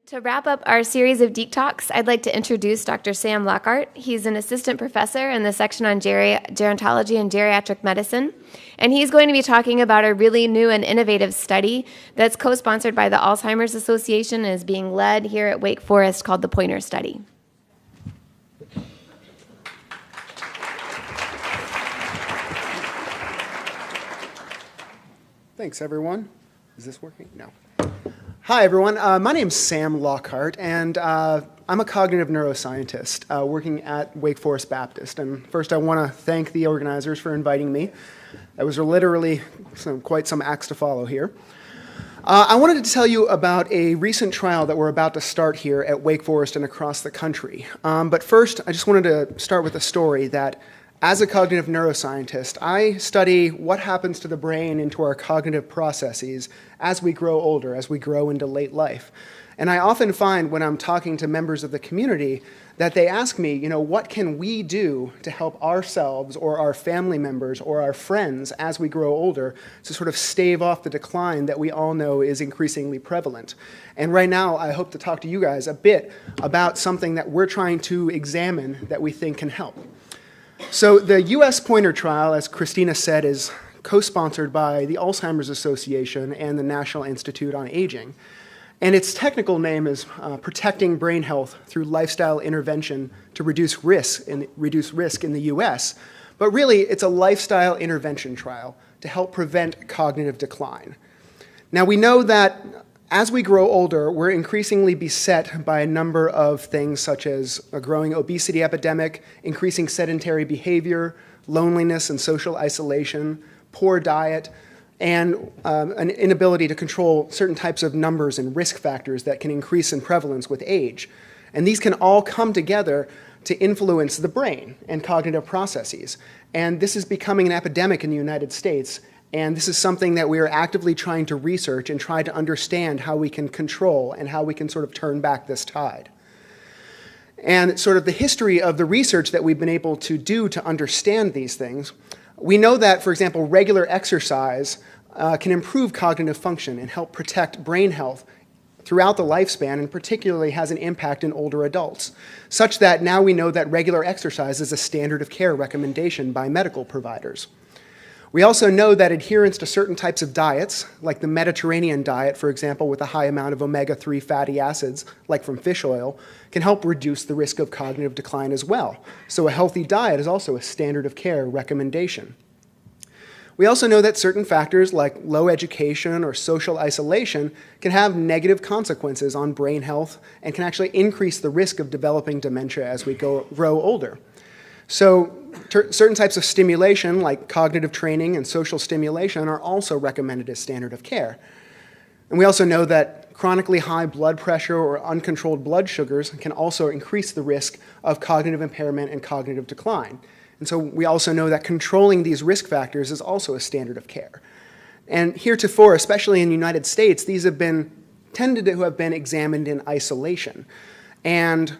To wrap up our series of DeacTalks, I'd like to introduce Dr. Sam Lockhart. He's an assistant professor in the section on gerontology and geriatric medicine, and he's going to be talking about a really new and innovative study that's co-sponsored by the Alzheimer's Association and is being led here at Wake Forest called the Pointer Study. Thanks, everyone. Is this working? No. Hi, everyone. My name's Sam Lockhart, and I'm a cognitive neuroscientist working at Wake Forest Baptist. And first, I want to thank the organizers for inviting me. That was literally quite some acts to follow here. I wanted to tell you about a recent trial that we're about to start here at Wake Forest and across the country. But first, I just wanted to start with a story that as a cognitive neuroscientist, I study what happens to the brain and to our cognitive processes as we grow older, as we grow into late life. And I often find when I'm talking to members of the community that they ask me, what can we do to help ourselves or our family members or our friends as we grow older to sort of stave off the decline that we all know is increasingly prevalent. And right now, I hope to talk to you guys a bit about something that we're trying to examine that we think can help. So the U.S. Pointer trial, as Christina said, is co-sponsored by the Alzheimer's Association and the National Institute on Aging. And its technical name is Protecting Brain Health Through Lifestyle Intervention to Reduce Risk in the U.S. But really, it's a lifestyle intervention trial to help prevent cognitive decline. Now, we know that as we grow older, we're increasingly beset by a number of things such as a growing obesity epidemic, increasing sedentary behavior, loneliness and social isolation, poor diet, and an inability to control certain types of numbers and risk factors that can increase in prevalence with age. And these can all come together to influence the brain and cognitive processes. And this is becoming an epidemic in the United States. And this is something that we are actively trying to research and try to understand how we can control and how we can sort of turn back this tide. And sort of the history of the research that we've been able to do to understand these things, we know that, for example, regular exercise can improve cognitive function and help protect brain health throughout the lifespan, and particularly has an impact in older adults, such that now we know that regular exercise is a standard of care recommendation by medical providers. We also know that adherence to certain types of diets, like the Mediterranean diet, for example, with a high amount of omega-3 fatty acids, like from fish oil, can help reduce the risk of cognitive decline as well. So a healthy diet is also a standard of care recommendation. We also know that certain factors like low education or social isolation can have negative consequences on brain health and can actually increase the risk of developing dementia as we grow older. So certain types of stimulation, like cognitive training and social stimulation, are also recommended as standard of care. And we also know that chronically high blood pressure or uncontrolled blood sugars can also increase the risk of cognitive impairment and cognitive decline. And so we also know that controlling these risk factors is also a standard of care. And heretofore, especially in the United States, these have tended to have been examined in isolation. And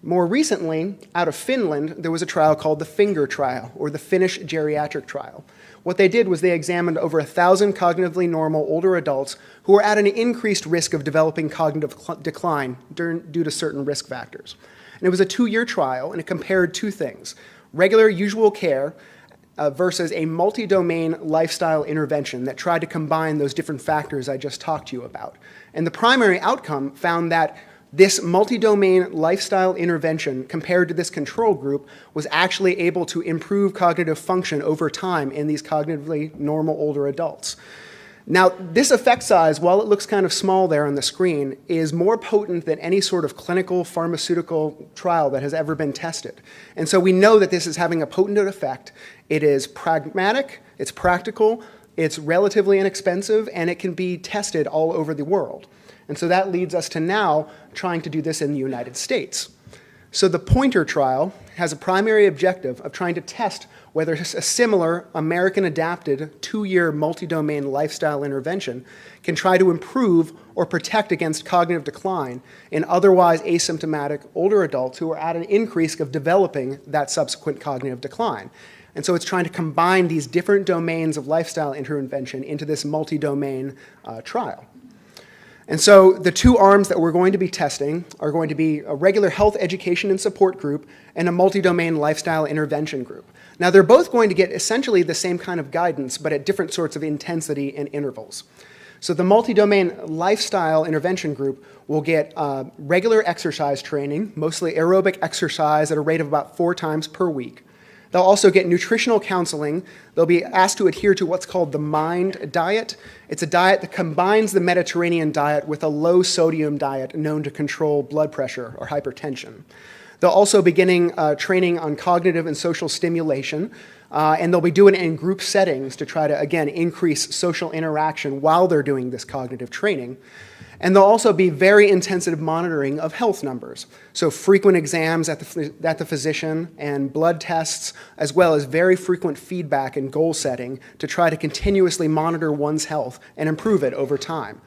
more recently, out of Finland, there was a trial called the Finger trial, or the Finnish geriatric trial. What they did was they examined over 1,000 cognitively normal older adults who were at an increased risk of developing cognitive decline due to certain risk factors. And it was a 2-year trial, and it compared two things: regular usual care versus a multi-domain lifestyle intervention that tried to combine those different factors I just talked to you about. And the primary outcome found that this multi-domain lifestyle intervention compared to this control group was actually able to improve cognitive function over time in these cognitively normal older adults. Now, this effect size, while it looks kind of small there on the screen, is more potent than any sort of clinical pharmaceutical trial that has ever been tested. And so we know that this is having a potent effect. It is pragmatic, it's practical, it's relatively inexpensive, and it can be tested all over the world. And so that leads us to now trying to do this in the United States. So the Pointer trial has a primary objective of trying to test whether a similar American-adapted 2-year multi-domain lifestyle intervention can try to improve or protect against cognitive decline in otherwise asymptomatic older adults who are at an increase of developing that subsequent cognitive decline. And so it's trying to combine these different domains of lifestyle intervention into this multi-domain trial. And so the two arms that we're going to be testing are going to be a regular health education and support group and a multi-domain lifestyle intervention group. Now, they're both going to get essentially the same kind of guidance, but at different sorts of intensity and intervals. So the multi-domain lifestyle intervention group will get regular exercise training, mostly aerobic exercise at a rate of about 4 times per week. They'll also get nutritional counseling. They'll be asked to adhere to what's called the MIND diet. It's a diet that combines the Mediterranean diet with a low-sodium diet known to control blood pressure or hypertension. They'll also be beginning training on cognitive and social stimulation, and they'll be doing it in group settings to try to, again, increase social interaction while they're doing this cognitive training. And there'll also be very intensive monitoring of health numbers, so frequent exams at the physician and blood tests, as well as very frequent feedback and goal setting to try to continuously monitor one's health and improve it over time.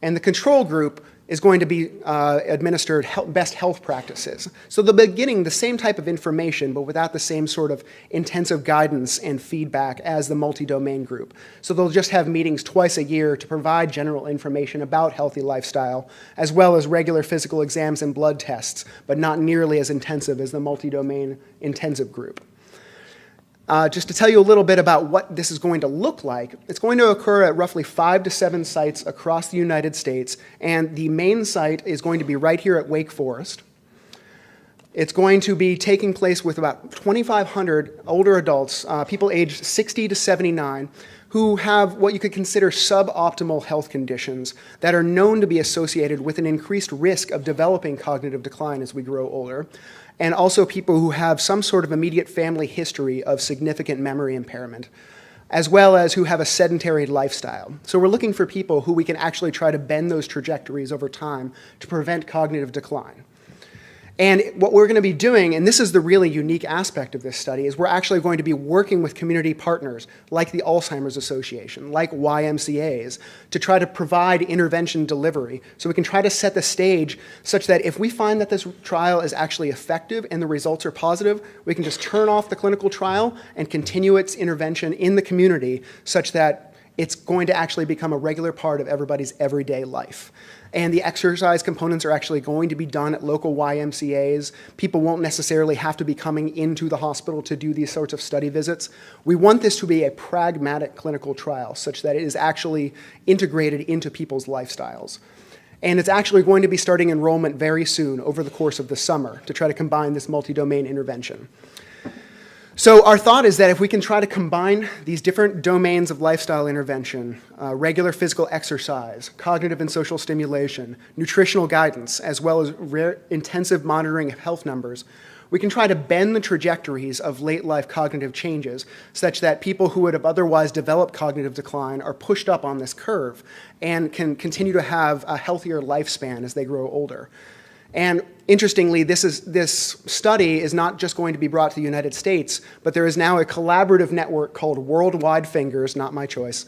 And the control group is going to be administered best health practices. So they'll be getting the same type of information, but without the same sort of intensive guidance and feedback as the multi-domain group. So they'll just have meetings twice a year to provide general information about healthy lifestyle, as well as regular physical exams and blood tests, but not nearly as intensive as the multi-domain intensive group. Just to tell you a little bit about what this is going to look like, it's going to occur at roughly 5 to 7 sites across the United States, and the main site is going to be right here at Wake Forest. It's going to be taking place with about 2,500 older adults, people aged 60 to 79, who have what you could consider suboptimal health conditions that are known to be associated with an increased risk of developing cognitive decline as we grow older, and also people who have some sort of immediate family history of significant memory impairment, as well as who have a sedentary lifestyle. So we're looking for people who we can actually try to bend those trajectories over time to prevent cognitive decline. And what we're going to be doing, and this is the really unique aspect of this study, is we're actually going to be working with community partners like the Alzheimer's Association, like YMCAs, to try to provide intervention delivery so we can try to set the stage such that if we find that this trial is actually effective and the results are positive, we can just turn off the clinical trial and continue its intervention in the community such that it's going to actually become a regular part of everybody's everyday life. And the exercise components are actually going to be done at local YMCAs. People won't necessarily have to be coming into the hospital to do these sorts of study visits. We want this to be a pragmatic clinical trial such that it is actually integrated into people's lifestyles. And it's actually going to be starting enrollment very soon over the course of the summer to try to combine this multi-domain intervention. So our thought is that if we can try to combine these different domains of lifestyle intervention, regular physical exercise, cognitive and social stimulation, nutritional guidance, as well as intensive monitoring of health numbers, we can try to bend the trajectories of late life cognitive changes such that people who would have otherwise developed cognitive decline are pushed up on this curve and can continue to have a healthier lifespan as they grow older. And interestingly, this study is not just going to be brought to the United States, but there is now a collaborative network called Worldwide Fingers, not my choice,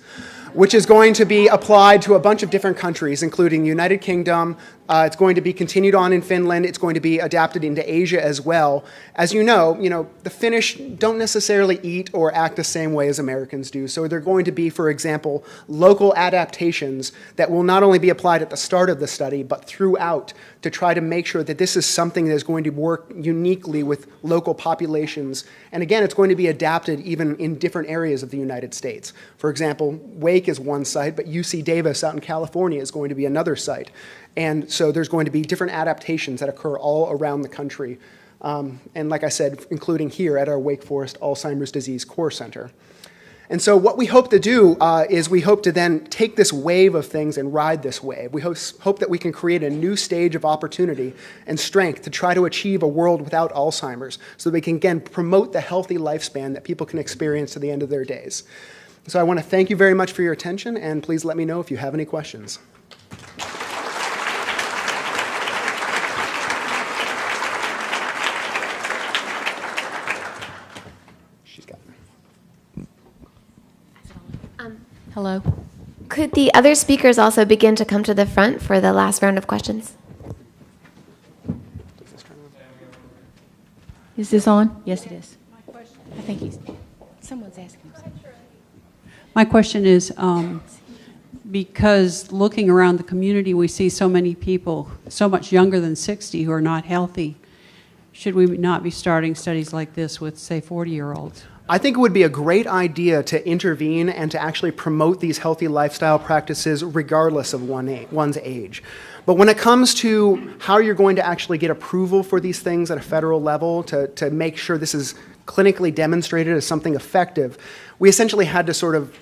which is going to be applied to a bunch of different countries, including the United Kingdom. It's going to be continued on in Finland. It's going to be adapted into Asia as well. As you know, the Finnish don't necessarily eat or act the same way as Americans do. So they're going to be, for example, local adaptations that will not only be applied at the start of the study, but throughout to try to make sure that this is something that is going to work uniquely with local populations. And again, it's going to be adapted even in different areas of the United States. For example, Wake is one site, but UC Davis out in California is going to be another site. And so there's going to be different adaptations that occur all around the country. And like I said, including here at our Wake Forest Alzheimer's Disease Core Center. And so what we hope to do is we hope to then take this wave of things and ride this wave. We hope that we can create a new stage of opportunity and strength to try to achieve a world without Alzheimer's so that we can, again, promote the healthy lifespan that people can experience to the end of their days. So I want to thank you very much for your attention, and please let me know if you have any questions. Hello. Could the other speakers also begin to come to the front for the last round of questions? Is this on? Yes, it is. I think someone's asking. My question is, because looking around the community, we see so many people so much younger than 60 who are not healthy. Should we not be starting studies like this with, say, 40-year-olds? I think it would be a great idea to intervene and to actually promote these healthy lifestyle practices regardless of one's age. But when it comes to how you're going to actually get approval for these things at a federal level to make sure this is clinically demonstrated as something effective, we essentially had to sort of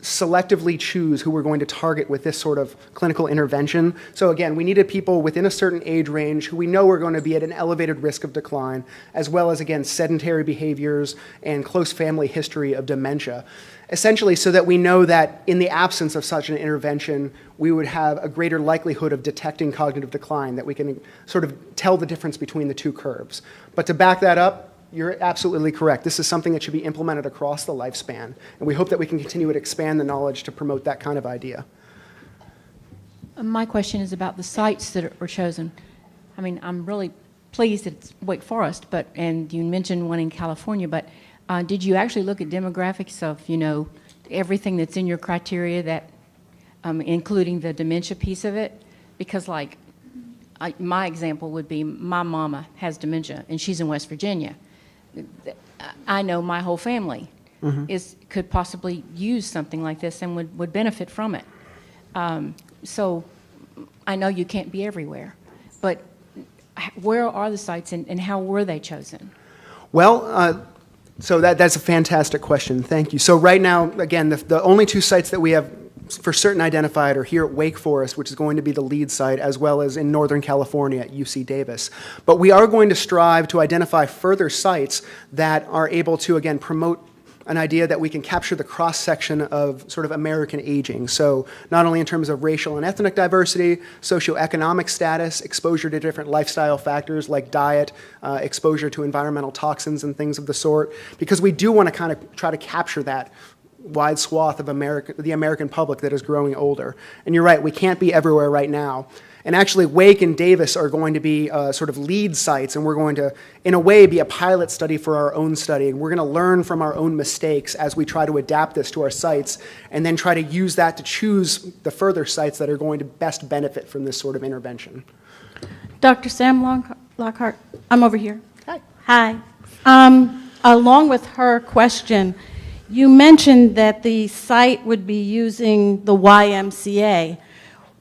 selectively choose who we're going to target with this sort of clinical intervention. So again, we needed people within a certain age range who we know are going to be at an elevated risk of decline, as well as, again, sedentary behaviors and close family history of dementia. Essentially so that we know that in the absence of such an intervention, we would have a greater likelihood of detecting cognitive decline, that we can sort of tell the difference between the two curves. But to back that up, you're absolutely correct. This is something that should be implemented across the lifespan, and we hope that we can continue to expand the knowledge to promote that kind of idea. My question is about the sites that were chosen. I mean, I'm really pleased that it's Wake Forest, and you mentioned one in California, but did you actually look at demographics of, everything that's in your criteria, that including the dementia piece of it? Because, my example would be my mama has dementia, and she's in West Virginia. I know my whole family could possibly use something like this and would benefit from it. So I know you can't be everywhere, but where are the sites and how were they chosen? Well, so that's a fantastic question. Thank you. So right now, again, the only two sites that we have for certain identified are here at Wake Forest, which is going to be the lead site, as well as in Northern California at UC Davis. But we are going to strive to identify further sites that are able to, again, promote an idea that we can capture the cross-section of sort of American aging. So not only in terms of racial and ethnic diversity, socioeconomic status, exposure to different lifestyle factors like diet, exposure to environmental toxins and things of the sort, because we do want to kind of try to capture that wide swath of the American public that is growing older. And you're right, we can't be everywhere right now. And actually, Wake and Davis are going to be sort of lead sites, and we're going to, in a way, be a pilot study for our own study. And we're going to learn from our own mistakes as we try to adapt this to our sites, and then try to use that to choose the further sites that are going to best benefit from this sort of intervention. Dr. Sam Lockhart, I'm over here. Hi. Hi. Along with her question, you mentioned that the site would be using the YMCA.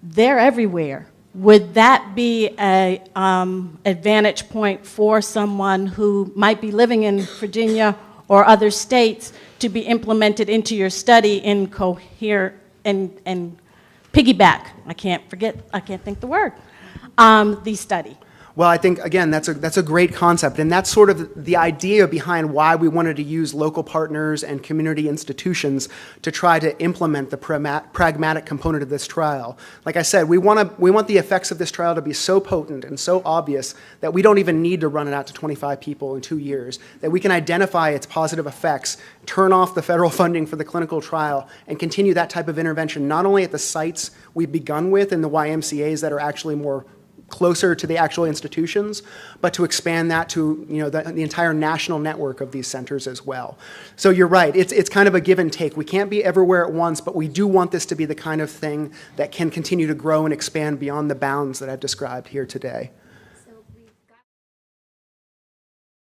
They're everywhere. Would that be an advantage point for someone who might be living in Virginia or other states to be implemented into your study in cohere and piggyback? I can't think the word. The study. Well, I think, again, that's a great concept, and that's sort of the idea behind why we wanted to use local partners and community institutions to try to implement the pragmatic component of this trial. Like I said, we want the effects of this trial to be so potent and so obvious that we don't even need to run it out to 25 people in 2 years, that we can identify its positive effects, turn off the federal funding for the clinical trial, and continue that type of intervention not only at the sites we've begun with in the YMCAs that are actually more closer to the actual institutions, but to expand that to the entire national network of these centers as well. So you're right, it's kind of a give and take. We can't be everywhere at once, but we do want this to be the kind of thing that can continue to grow and expand beyond the bounds that I've described here today.